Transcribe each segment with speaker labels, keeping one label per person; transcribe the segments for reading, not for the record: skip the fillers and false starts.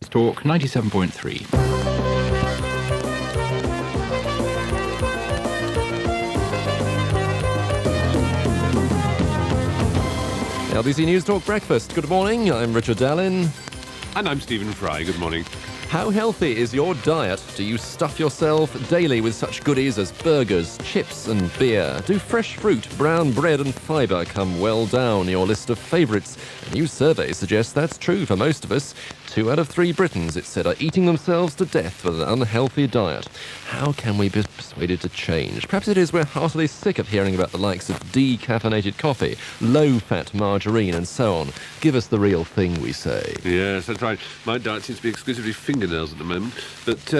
Speaker 1: Talk 97.3.
Speaker 2: LBC Newstalk Breakfast. Good morning, I'm Richard Dallyn.
Speaker 3: And I'm Stephen Fry. Good morning.
Speaker 2: How healthy is your diet? Do you stuff yourself daily with such goodies as burgers, chips and beer? Do fresh fruit, brown bread and fibre come well down your list of favourites? A new survey suggests that's true for most of us. 2 out of 3 Britons, it said, are eating themselves to death with an unhealthy diet. How can we be persuaded to change? Perhaps it is we're heartily sick of hearing about the likes of decaffeinated coffee, low-fat margarine and so on. Give us the real thing, we say.
Speaker 3: Yes, that's right. My diet seems to be exclusively fingernails at the moment. But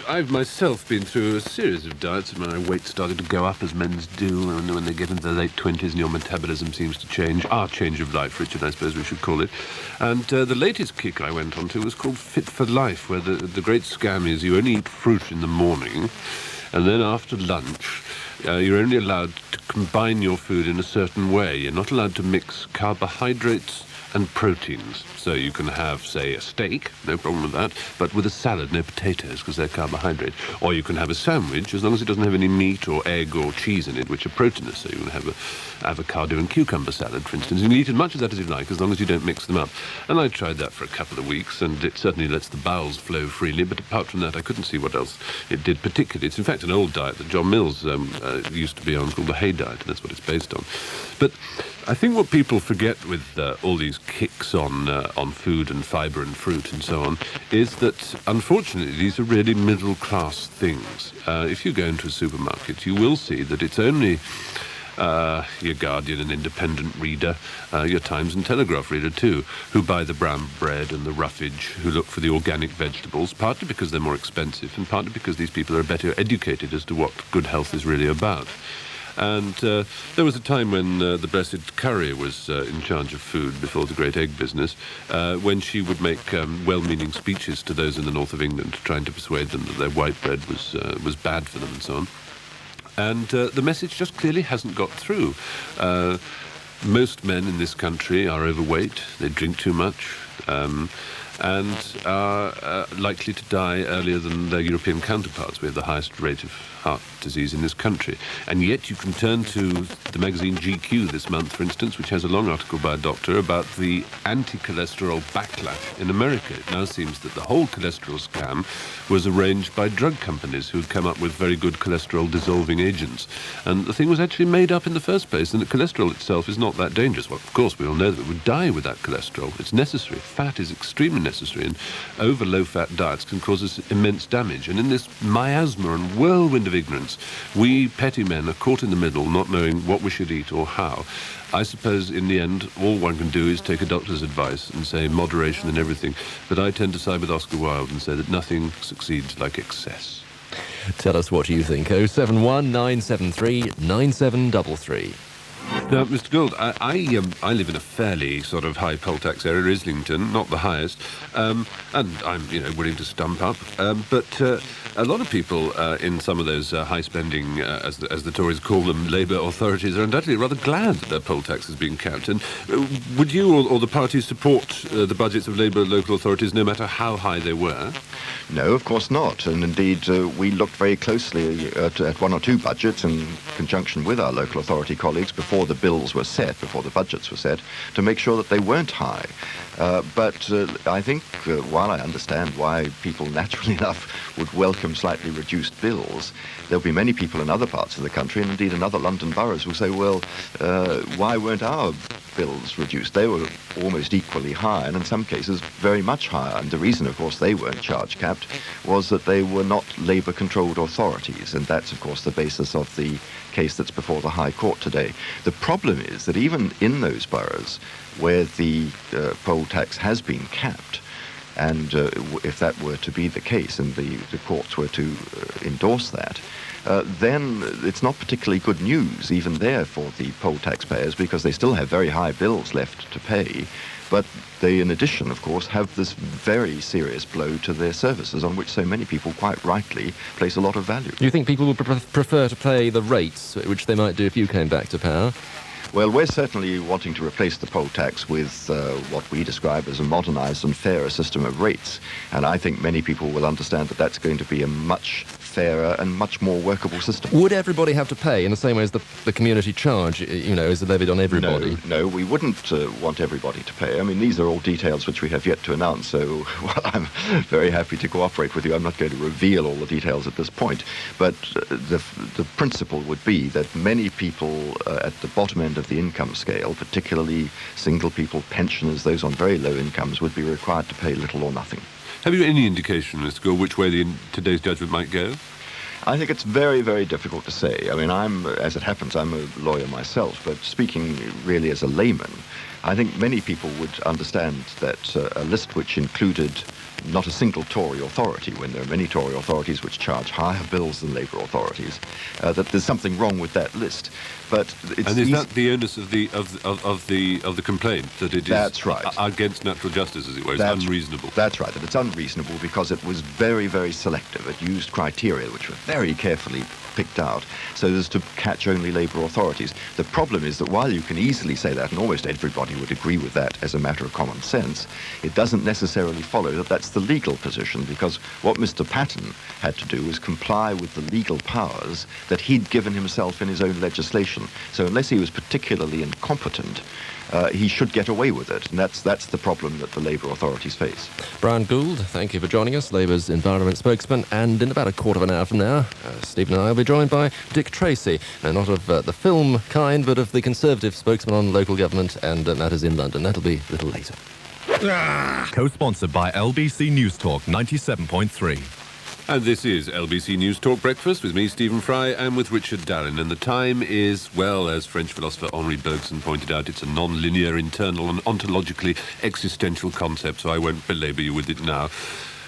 Speaker 3: I've myself been through a series of diets and my weight started to go up, as men's do, and when they get into their late 20s and your metabolism seems to change. Our change of life, Richard, I suppose we should call it. And the latest kick I went on to was called Fit for Life, where the great scam is you only eat fruit in the morning, and then after lunch, you're only allowed to combine your food in a certain way. You're not allowed to mix carbohydrates and proteins. So you can have, say, a steak, no problem with that, but with a salad, no potatoes, because they're carbohydrate. Or you can have a sandwich, as long as it doesn't have any meat or egg or cheese in it, which are proteinous. So you can have an avocado and cucumber salad, for instance. You can eat as much of that as you like, as long as you don't mix them up. And I tried that for a couple of weeks, and it certainly lets the bowels flow freely. But apart from that, I couldn't see what else it did particularly. It's, in fact, an old diet that John Mills used to be on, called the hay diet, and that's what it's based on. But I think what people forget with all these kicks on food and fibre and fruit and so on is that, unfortunately, these are really middle-class things. If you go into a supermarket, you will see that it's only your Guardian and Independent reader, your Times and Telegraph reader too, who buy the brown bread and the roughage, who look for the organic vegetables, partly because they're more expensive and partly because these people are better educated as to what good health is really about. And there was a time when the Blessed Curry was in charge of food before the great egg business, when she would make well-meaning speeches to those in the north of England, trying to persuade them that their white bread was bad for them and so on. And the message just clearly hasn't got through. Most men in this country are overweight, they drink too much, and are likely to die earlier than their European counterparts. We have the highest rate of heart disease in this country. And yet you can turn to the magazine GQ this month, for instance, which has a long article by a doctor about the anti-cholesterol backlash in America. It now seems that the whole cholesterol scam was arranged by drug companies who had come up with very good cholesterol-dissolving agents. And the thing was actually made up in the first place, and that cholesterol itself is not that dangerous. Well, of course, we all know that we would die without cholesterol. It's necessary. Fat is extremely necessary, and over low-fat diets can cause us immense damage. And in this miasma and whirlwind of ignorance, we petty men are caught in the middle, not knowing what we should eat or how. I suppose in the end, all one can do is take a doctor's advice and say moderation and everything. But I tend to side with Oscar Wilde and say that nothing succeeds like excess.
Speaker 2: Tell us what you think. 071 973 9733.
Speaker 3: Now, Mr. Gould, I live in a fairly sort of high poll tax area, Islington, not the highest, and I'm, willing to stump up. But a lot of people in some of those high-spending, as the Tories call them, Labour authorities, are undoubtedly rather glad that their poll tax is being capped. And would you or the party support the budgets of Labour local authorities, no matter how high they were?
Speaker 4: No, of course not. And indeed, we looked very closely at 1 or 2 budgets in conjunction with our local authority colleagues before the bills were set, before the budgets were set, to make sure that they weren't high. But I think, while I understand why people naturally enough would welcome slightly reduced bills, there'll be many people in other parts of the country, and indeed in other London boroughs, who say, well, why weren't our bills reduced? They were almost equally high, and in some cases very much higher. And the reason, of course, they weren't charge capped was that they were not Labour-controlled authorities, and that's, of course, the basis of the case that's before the High Court today. The problem is that even in those boroughs where the poll tax has been capped, and if that were to be the case and the courts were to endorse that, then it's not particularly good news even there for the poll taxpayers, because they still have very high bills left to pay. But they, in addition, of course, have this very serious blow to their services, on which so many people quite rightly place a lot of value.
Speaker 2: Do you think people would prefer to pay the rates, which they might do if you came back to power?
Speaker 4: Well, we're certainly wanting to replace the poll tax with what we describe as a modernised and fairer system of rates. And I think many people will understand that that's going to be a much fairer and much more workable system.
Speaker 2: Would everybody have to pay in the same way as the community charge, is levied on everybody?
Speaker 4: No, we wouldn't want everybody to pay. I mean, these are all details which we have yet to announce, so I'm very happy to cooperate with you. I'm not going to reveal all the details at this point, but the principle would be that many people at the bottom end of the income scale, particularly single people, pensioners, those on very low incomes, would be required to pay little or nothing.
Speaker 3: Have you any indication, Mr. Gore, which way today's judgment might go?
Speaker 4: I think it's very, very difficult to say. I mean, as it happens, I'm a lawyer myself, but speaking really as a layman, I think many people would understand that a list which included not a single Tory authority, when there are many Tory authorities which charge higher bills than Labour authorities, that there's something wrong with that list. But it's
Speaker 3: and is that the onus of the complaint, that it is
Speaker 4: that's right.
Speaker 3: Against natural justice, as it were? It's unreasonable.
Speaker 4: That's right, that it's unreasonable because it was very, very selective. It used criteria which were very carefully picked out so as to catch only Labour authorities. The problem is that while you can easily say that, and almost everybody would agree with that as a matter of common sense, it doesn't necessarily follow that that's the legal position, because what Mr. Patton had to do was comply with the legal powers that he'd given himself in his own legislation. So unless he was particularly incompetent, he should get away with it, and that's the problem that the Labour authorities face.
Speaker 2: Brian Gould, thank you for joining us, Labour's environment spokesman, and in about a quarter of an hour from now, Stephen and I will be joined by Dick Tracy, not of the film kind, but of the Conservative spokesman on local government and matters in London. That'll be a little later.
Speaker 5: Co-sponsored by LBC Newstalk 97.3.
Speaker 3: And this is LBC Newstalk Breakfast with me, Stephen Fry, and with Richard Dallyn. And the time is, well, as French philosopher Henri Bergson pointed out, it's a non-linear, internal and ontologically existential concept, so I won't belabour you with it now.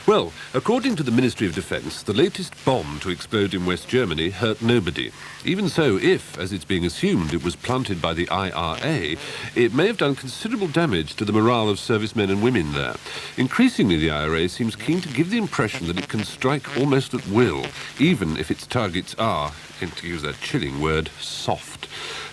Speaker 3: Well, according to the Ministry of Defence, the latest bomb to explode in West Germany hurt nobody. Even so, if, as it's being assumed, it was planted by the IRA, it may have done considerable damage to the morale of servicemen and women there. Increasingly, the IRA seems keen to give the impression that it can strike almost at will, even if its targets are, and to use that chilling word, soft.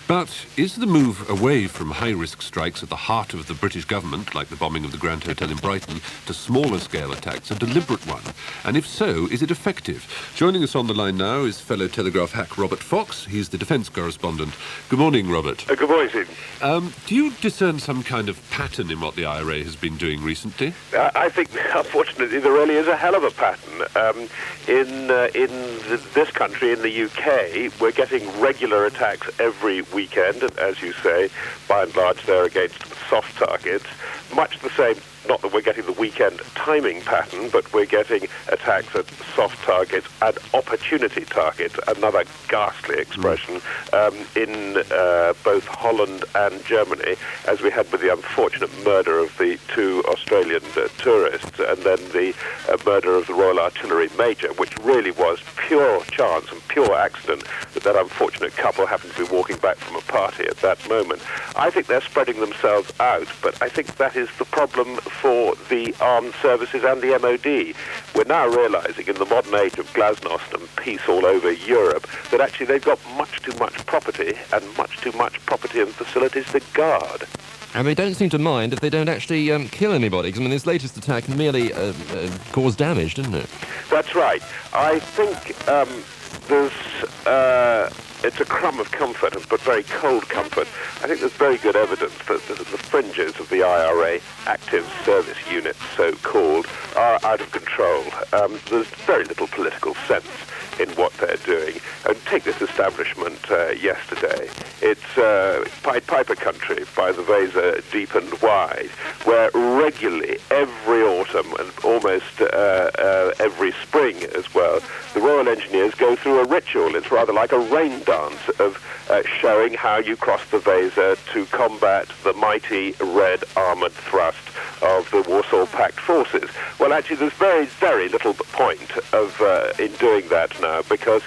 Speaker 3: But is the move away from high-risk strikes at the heart of the British government, like the bombing of the Grand Hotel in Brighton, to smaller-scale attacks, a deliberate one? And if so, is it effective? Joining us on the line now is fellow Telegraph hack Robert Fox. He's the defence correspondent. Good morning, Robert.
Speaker 6: Good morning, Stephen.
Speaker 3: Do you discern some kind of pattern in what the IRA has been doing recently?
Speaker 6: I think, unfortunately, there really is a hell of a pattern. In this country, in the UK, we're getting regular attacks every weekend, and as you say, by and large they're against soft targets, much the same. Not that we're getting the weekend timing pattern, but we're getting attacks at soft targets and opportunity targets, another ghastly expression, in both Holland and Germany, as we had with the unfortunate murder of the two Australian tourists, and then the murder of the Royal Artillery Major, which really was pure chance and pure accident that unfortunate couple happened to be walking back from a party at that moment. I think they're spreading themselves out, but I think that is the problem for the armed services and the MOD. We're now realising in the modern age of glasnost and peace all over Europe that actually they've got much too much property and much too much property and facilities to guard.
Speaker 2: And they don't seem to mind if they don't actually kill anybody, because, I mean, this latest attack merely caused damage, didn't it?
Speaker 6: That's right. I think it's a crumb of comfort, but very cold comfort. I think there's very good evidence that the fringes of the IRA, active service units, so-called, are out of control. There's very little political sense in what they're doing. And take this establishment yesterday. It's Pied Piper country by the Weser deep and wide, where regularly, every autumn and almost every spring as well, the Royal Engineers go through a ritual. It's rather like a rain dance of showing how you cross the Weser to combat the mighty red armoured thrust of the Warsaw Pact forces. Well, actually, there's very, very little point of in doing that now, because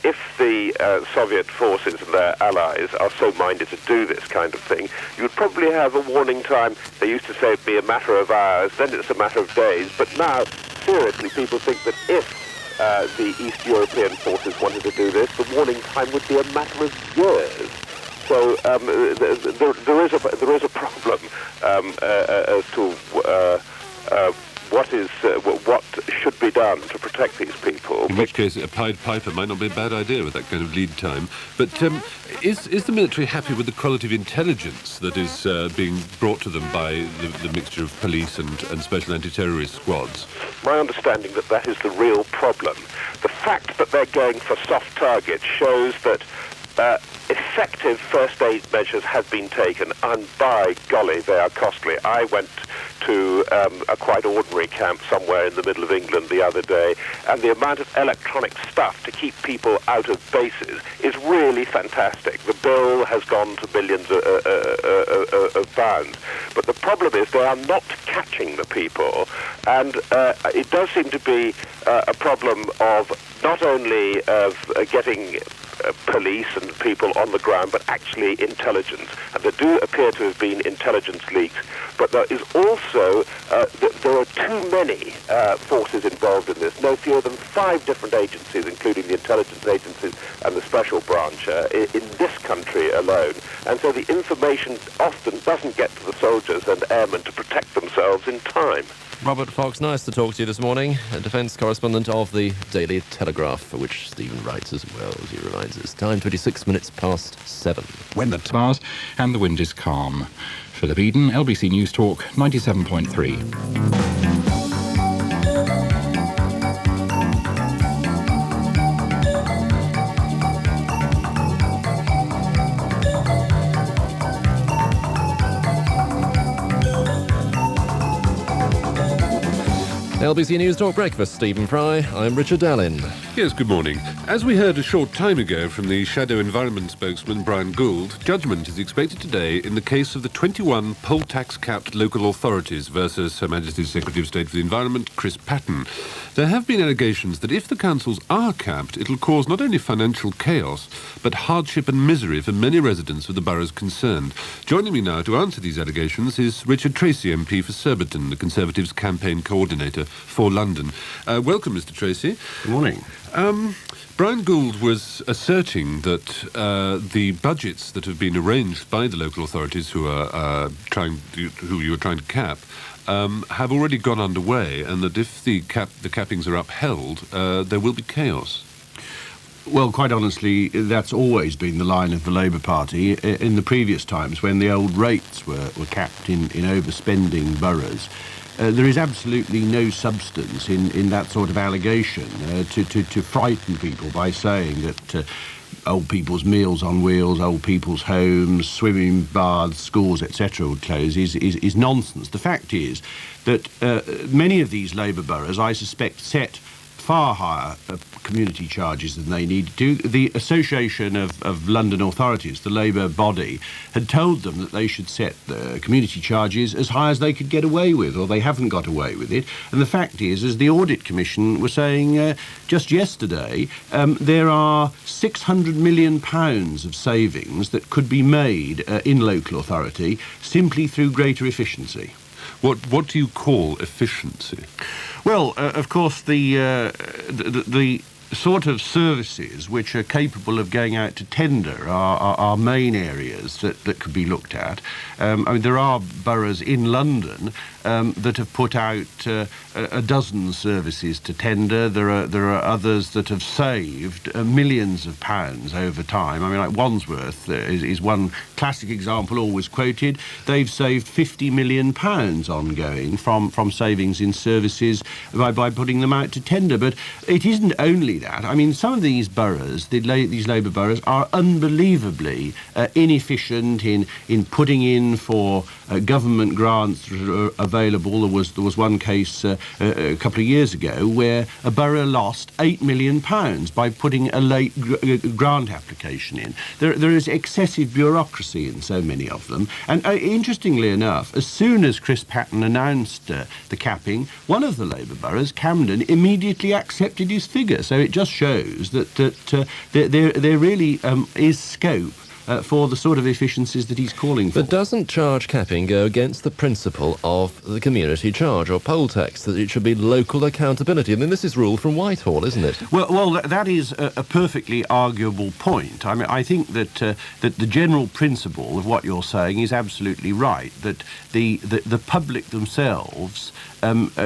Speaker 6: if the Soviet forces and their allies are so minded to do this kind of thing, you would probably have a warning time. They used to say it'd be a matter of hours, then it's a matter of days, but now, seriously, people think that if the East European forces wanted to do this, the warning time would be a matter of years. So there is a problem as to what should be done to protect these people.
Speaker 3: In which case, a Pied Piper might not be a bad idea with that kind of lead time. But is the military happy with the quality of intelligence that is being brought to them by the mixture of police and special anti-terrorist squads?
Speaker 6: My understanding that is the real problem. The fact that they're going for soft targets shows that effective first aid measures have been taken, and by golly, they are costly. I went to a quite ordinary camp somewhere in the middle of England the other day, and the amount of electronic stuff to keep people out of bases is really fantastic. The bill has gone to billions of pounds. But the problem is they are not catching the people, and it does seem to be a problem of not only of getting police and people on the ground, but actually intelligence. And there do appear to have been intelligence leaks, but there is also, there are too many forces involved in this. No fewer than 5 different agencies, including the intelligence agencies and the special branch, in this country alone. And so the information often doesn't get to the soldiers and airmen to protect themselves in time.
Speaker 2: Robert Fox, nice to talk to you this morning, a defence correspondent of the Daily Telegraph, for which Stephen writes as well, as he reminds us. Time 26 minutes past 7.
Speaker 1: When the bars and the wind is calm. Philip Eden, LBC Newstalk 97.3.
Speaker 2: LBC Newstalk Breakfast, Stephen Fry. I'm Richard Dallyn.
Speaker 3: Yes, good morning. As we heard a short time ago from the Shadow Environment spokesman, Brian Gould, judgment is expected today in the case of the 21 poll tax-capped local authorities versus Her Majesty's Secretary of State for the Environment, Chris Patten. There have been allegations that if the councils are capped, it'll cause not only financial chaos, but hardship and misery for many residents of the boroughs concerned. Joining me now to answer these allegations is Richard Tracy, MP for Surbiton, the Conservatives' campaign coordinator for London. Welcome, Mr. Tracy.
Speaker 7: Good morning.
Speaker 3: Brian Gould was asserting that the budgets that have been arranged by the local authorities who you are trying to cap have already gone underway, and that if the cappings are upheld, there will be chaos.
Speaker 7: Well, quite honestly, that's always been the line of the Labour Party in the previous times when the old rates were capped in overspending boroughs. There is absolutely no substance in that sort of allegation to frighten people by saying that old people's meals on wheels, old people's homes, swimming baths, schools, etc. would close is nonsense. The fact is that many of these Labour boroughs, I suspect, set far higher community charges than they need to. The Association of London Authorities, the Labour body, had told them that they should set the community charges as high as they could get away with, or they haven't got away with it. And the fact is, as the Audit Commission were saying just yesterday, there are £600 million of savings that could be made in local authority simply through greater efficiency.
Speaker 3: What do you call efficiency?
Speaker 7: Well, of course, the sort of services which are capable of going out to tender are main areas that could be looked at. I mean, there are boroughs in London that have put out a dozen services to tender. There are others that have saved millions of pounds over time. I mean, like Wandsworth is one classic example always quoted. They've saved £50 million ongoing from savings in services by putting them out to tender. But it isn't only that. I mean, some of these boroughs, these Labour boroughs, are unbelievably inefficient in putting in for government grants that are available. There was one case a couple of years ago where a borough lost £8 million by putting a late grant application in. There is excessive bureaucracy in so many of them. And interestingly enough, as soon as Chris Patten announced the capping, one of the Labour boroughs, Camden, immediately accepted his figure. So it just shows that there really is scope for the sort of efficiencies that he's calling for.
Speaker 2: But doesn't charge capping go against the principle of the community charge or poll tax, that it should be local accountability? I mean, this is rule from Whitehall, isn't it?
Speaker 7: Well, that is a perfectly arguable point. I mean, I think that that the general principle of what you're saying is absolutely right, that the public themselves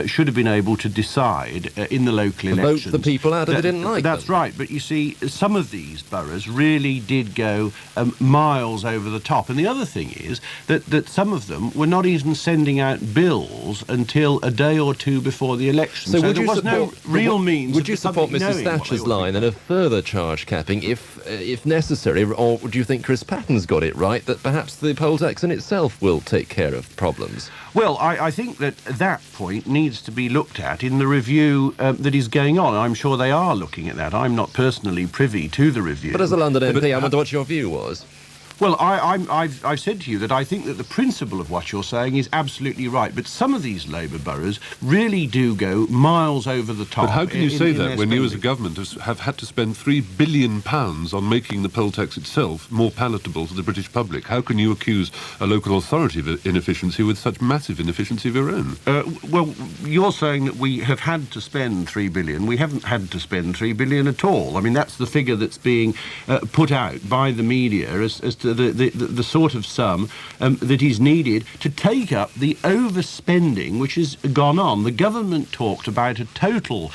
Speaker 7: should have been able to decide in the local elections.
Speaker 2: Vote the people out if they didn't like
Speaker 7: That's
Speaker 2: them.
Speaker 7: right, but you see, some of these boroughs really did go miles over the top. And the other thing is that some of them were not even sending out bills until a day or two before the election. So there was no real means.
Speaker 2: Would you support Mrs. Thatcher's line and a further charge capping if necessary, or do you think Chris Patten's got it right, that perhaps the poll tax in itself will take care of problems?
Speaker 7: Well, I think that point needs to be looked at in the review that is going on. I'm sure they are looking at that. I'm not personally privy to the review.
Speaker 2: But as a London MP, I wonder what your view was.
Speaker 7: Well, I've said to you that I think that the principle of what you're saying is absolutely right, but some of these Labour boroughs really do go miles over the top.
Speaker 3: But how can you say that when you as a
Speaker 7: spending.
Speaker 3: government have had to spend £3 billion on making the poll tax itself more palatable to the British public? How can you accuse a local authority of inefficiency with such massive inefficiency of your own?
Speaker 7: Well, you're saying that we have had to spend $3 billion. We haven't had to spend $3 billion at all. I mean, that's the figure that's being put out by the media as to the sort of sum that is needed to take up the overspending which has gone on. The government talked about a total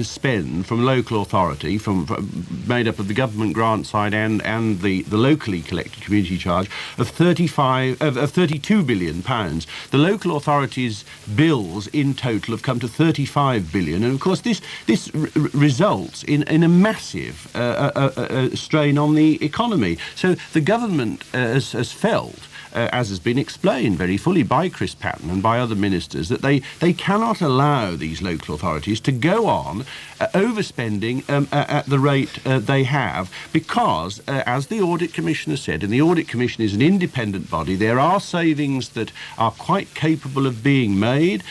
Speaker 7: spend from local authority, from made up of the government grant side and the locally collected community charge, of 32 billion pounds. The local authorities' bills in total have come to 35 billion, and of course this results in a massive strain on the economy. So the government has felt, as has been explained very fully by Chris Patten and by other ministers, that they cannot allow these local authorities to go on overspending at the rate they have, because, as the Audit Commission has said, and the Audit Commission is an independent body, there are savings that are quite capable of being made.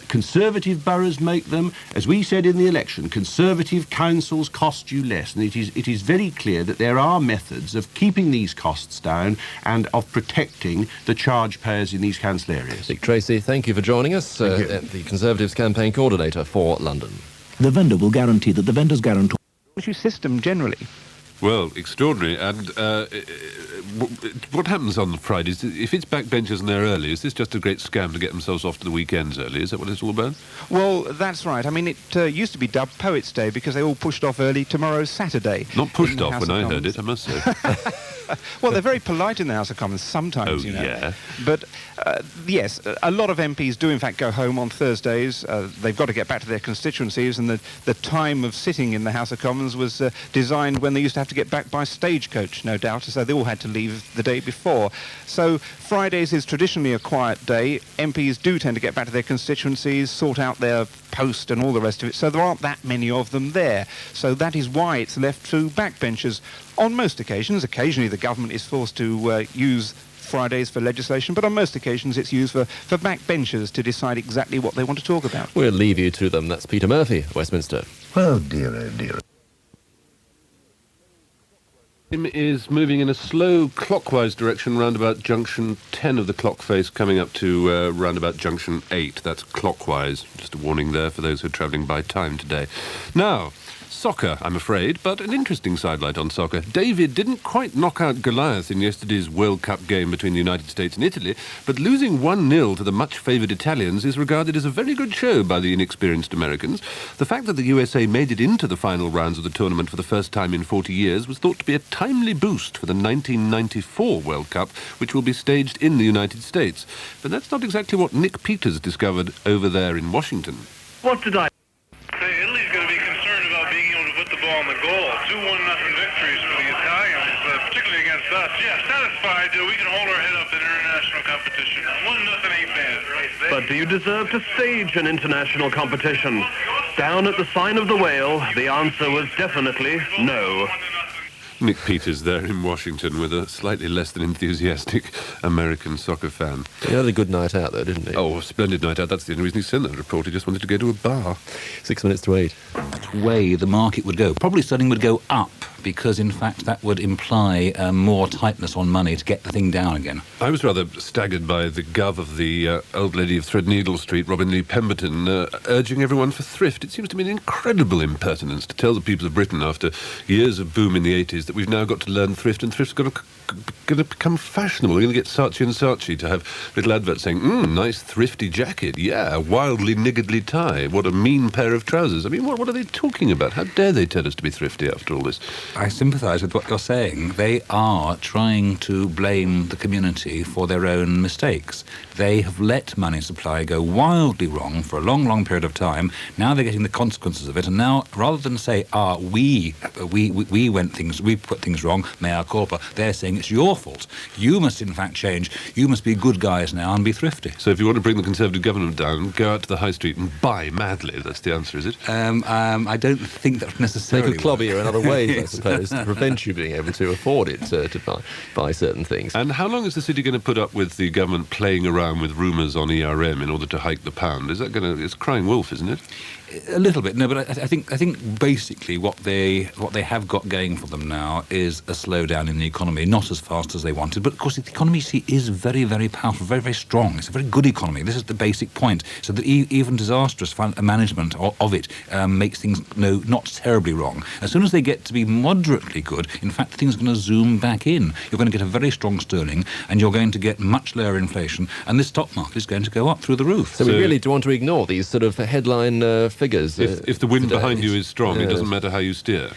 Speaker 7: Conservative boroughs make them. As we said in the election, Conservative councils cost you less, and it is very clear that there are methods of keeping these costs down and of protecting the charge payers in these council areas.
Speaker 2: Dick Tracy, thank you for joining us, the Conservatives campaign coordinator for London.
Speaker 8: The vendor will guarantee that the vendor's guarantor...
Speaker 9: system generally.
Speaker 3: Well, extraordinary. And what happens on the Fridays? If it's backbenchers and they're early, is this just a great scam to get themselves off to the weekends early? Is that what it's all about?
Speaker 9: Well, that's right. I mean, it used to be dubbed Poets' Day because they all pushed off early. Tomorrow's Saturday.
Speaker 3: Not pushed off when I heard it, I must say.
Speaker 9: Well, they're very polite in the House of Commons sometimes,
Speaker 3: Oh,
Speaker 9: you know.
Speaker 3: yeah.
Speaker 9: But, yes, a lot of MPs do, in fact, go home on Thursdays. They've got to get back to their constituencies, and the time of sitting in the House of Commons was designed when they used to have to get back by stagecoach, no doubt, so they all had to leave the day before. So Fridays is traditionally a quiet day. MPs do tend to get back to their constituencies, sort out their post and all the rest of it, so there aren't that many of them there. So that is why it's left to backbenchers on most occasions. Occasionally the government is forced to use Fridays for legislation, but on most occasions it's used for backbenchers to decide exactly what they want to talk about.
Speaker 2: We'll leave you to them. That's Peter Murphy, Westminster.
Speaker 8: Oh dear, oh dear.
Speaker 3: Is moving in a slow clockwise direction round about junction 10 of the clock face, coming up to round about junction 8. That's clockwise. Just a warning there for those who are travelling by time today. Now, soccer, I'm afraid, but an interesting sidelight on soccer. David didn't quite knock out Goliath in yesterday's World Cup game between the United States and Italy, but losing 1-0 to the much-favoured Italians is regarded as a very good show by the inexperienced Americans. The fact that the USA made it into the final rounds of the tournament for the first time in 40 years was thought to be a timely boost for the 1994 World Cup, which will be staged in the United States. But that's not exactly what Nick Peters discovered over there in Washington.
Speaker 10: What did I say? Italy's going to be concerned about being able to put the ball in the goal. 2-1-0 victories for the Italians, particularly against us. Yeah, satisfied we can hold our head up in international competition. 1-0 ain't bad.
Speaker 11: But do you deserve to stage an international competition? Down at the sign of the whale, the answer was definitely no.
Speaker 3: Nick Peters there in Washington with a slightly less than enthusiastic American soccer fan.
Speaker 2: He had a good night out, though, didn't he?
Speaker 3: Oh, a splendid night out. That's the only reason he sent that report. He just wanted to go to a bar.
Speaker 2: 6 minutes to 8.
Speaker 1: Way the market would go. Probably sterling would go up because, in fact, that would imply more tightness on money to get the thing down again.
Speaker 3: I was rather staggered by the gov of the old lady of Threadneedle Street, Robin Lee Pemberton, urging everyone for thrift. It seems to me an incredible impertinence to tell the people of Britain, after years of boom in the 80s, that we've now got to learn thrift, and thrift's going to become fashionable. We're going to get Saatchi & Saatchi to have little adverts saying, nice thrifty jacket, yeah, wildly niggardly tie, what a mean pair of trousers. I mean, what are they talking about? How dare they tell us to be thrifty after all this?
Speaker 1: I sympathise with what you're saying. They are trying to blame the community for their own mistakes. They have let money supply go wildly wrong for a long, long period of time. Now they're getting the consequences of it, and now, rather than say, we put things wrong, mea culpa, they're saying it's your fault. You must, in fact, change. You must be good guys now and be thrifty.
Speaker 3: So if you want to bring the Conservative government down, go out to the high street and buy madly. That's the answer, is it?
Speaker 1: I don't think that's necessarily.
Speaker 2: They could clobber you in other ways, I suppose, to prevent you being able to afford it, to buy certain things.
Speaker 3: And how long is the city going to put up with the government playing around with rumours on ERM in order to hike the pound? Is that going to... It's crying wolf, isn't it?
Speaker 1: A little bit, no, but I think basically what they have got going for them now is a slowdown in the economy, not as fast as they wanted. But of course, the economy, see, is very, very powerful, very, very strong. It's a very good economy. This is the basic point. So that even disastrous management of it makes things not terribly wrong. As soon as they get to be moderately good, in fact, things are going to zoom back in. You're going to get a very strong sterling, and you're going to get much lower inflation, and the stock market is going to go up through the roof.
Speaker 2: So we really do want to ignore these sort of headline figures.
Speaker 3: If the wind behind you is strong, it doesn't matter how you steer.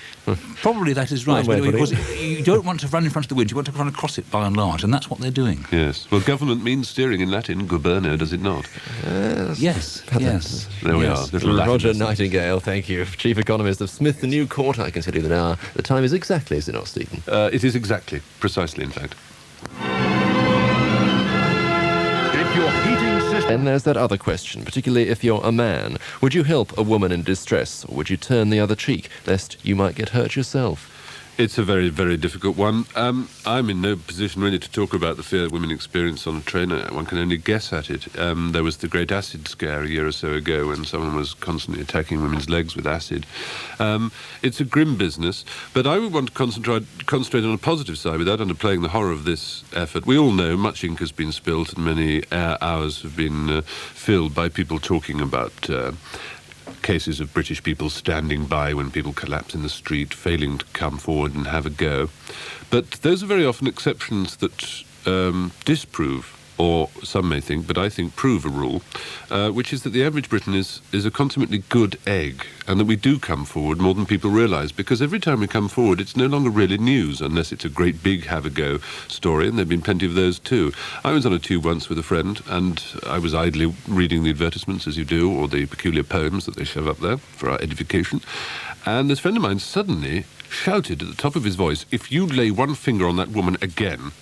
Speaker 1: Probably that is right. Because you don't want to run in front of the wind, you want to run across it by and large, and that's what they're doing.
Speaker 3: Yes. Well, government means steering in Latin, guberno, does it not?
Speaker 1: Yes.
Speaker 3: There we are.
Speaker 2: Roger Nightingale, thank you. Chief Economist of Smith & New Court. I can tell you that now the time is exactly, is it not, Stephen?
Speaker 3: It is exactly. Precisely, in fact.
Speaker 2: And there's that other question, particularly if you're a man. Would you help a woman in distress, or would you turn the other cheek, lest you might get hurt yourself?
Speaker 3: It's a very, very difficult one. I'm in no position really to talk about the fear that women experience on a train. One can only guess at it. There was the great acid scare a year or so ago when someone was constantly attacking women's legs with acid. It's a grim business, but I would want to concentrate on a positive side without underplaying the horror of this effort. We all know much ink has been spilt and many hours have been filled by people talking about cases of British people standing by when people collapse in the street, failing to come forward and have a go. But those are very often exceptions that disprove, or some may think, but I think prove a rule, which is that the average Briton is a consummately good egg, and that we do come forward more than people realise, because every time we come forward, it's no longer really news, unless it's a great big have-a-go story, and there have been plenty of those too. I was on a tube once with a friend, and I was idly reading the advertisements, as you do, or the peculiar poems that they shove up there for our edification, and this friend of mine suddenly shouted at the top of his voice, "If you lay one finger on that woman again,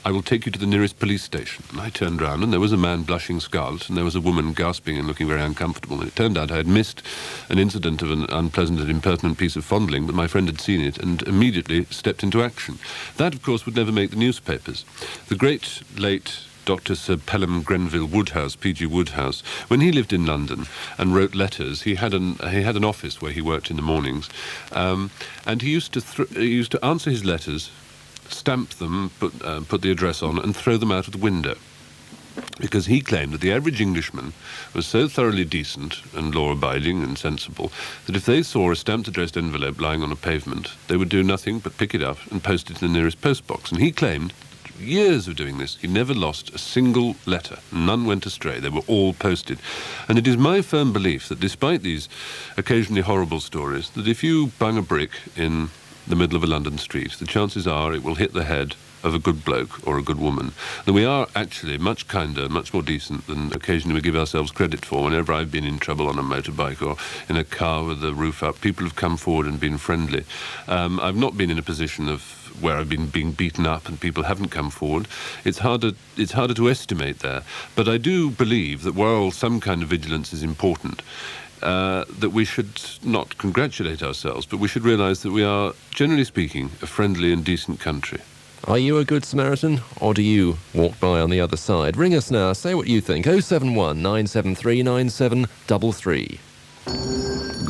Speaker 3: I will take you to the nearest police station." And I turned round, and there was a man blushing scarlet, and there was a woman gasping and looking very uncomfortable. And it turned out I had missed an incident of an unpleasant and impertinent piece of fondling, but my friend had seen it and immediately stepped into action. That, of course, would never make the newspapers. The great, late Dr. Sir Pelham Grenville Woodhouse, P.G. Woodhouse, when he lived in London and wrote letters, he had an office where he worked in the mornings, and he used to answer his letters, stamp them, put the address on, and throw them out of the window. Because he claimed that the average Englishman was so thoroughly decent and law-abiding and sensible that if they saw a stamped addressed envelope lying on a pavement, they would do nothing but pick it up and post it in the nearest postbox. And he claimed, years of doing this, he never lost a single letter. None went astray. They were all posted. And it is my firm belief that despite these occasionally horrible stories, that if you bung a brick in the middle of a London street, the chances are it will hit the head of a good bloke or a good woman. That we are actually much kinder, much more decent than occasionally we give ourselves credit for. Whenever I've been in trouble on a motorbike or in a car with the roof up, people have come forward and been friendly. I've not been in a position of where I've been being beaten up and people haven't come forward. It's harder to estimate there. But I do believe that while some kind of vigilance is important, that we should not congratulate ourselves, but we should realise that we are, generally speaking, a friendly and decent country.
Speaker 2: Are you a good Samaritan, or do you walk by on the other side? Ring us now, say what you think. 071 973 9733.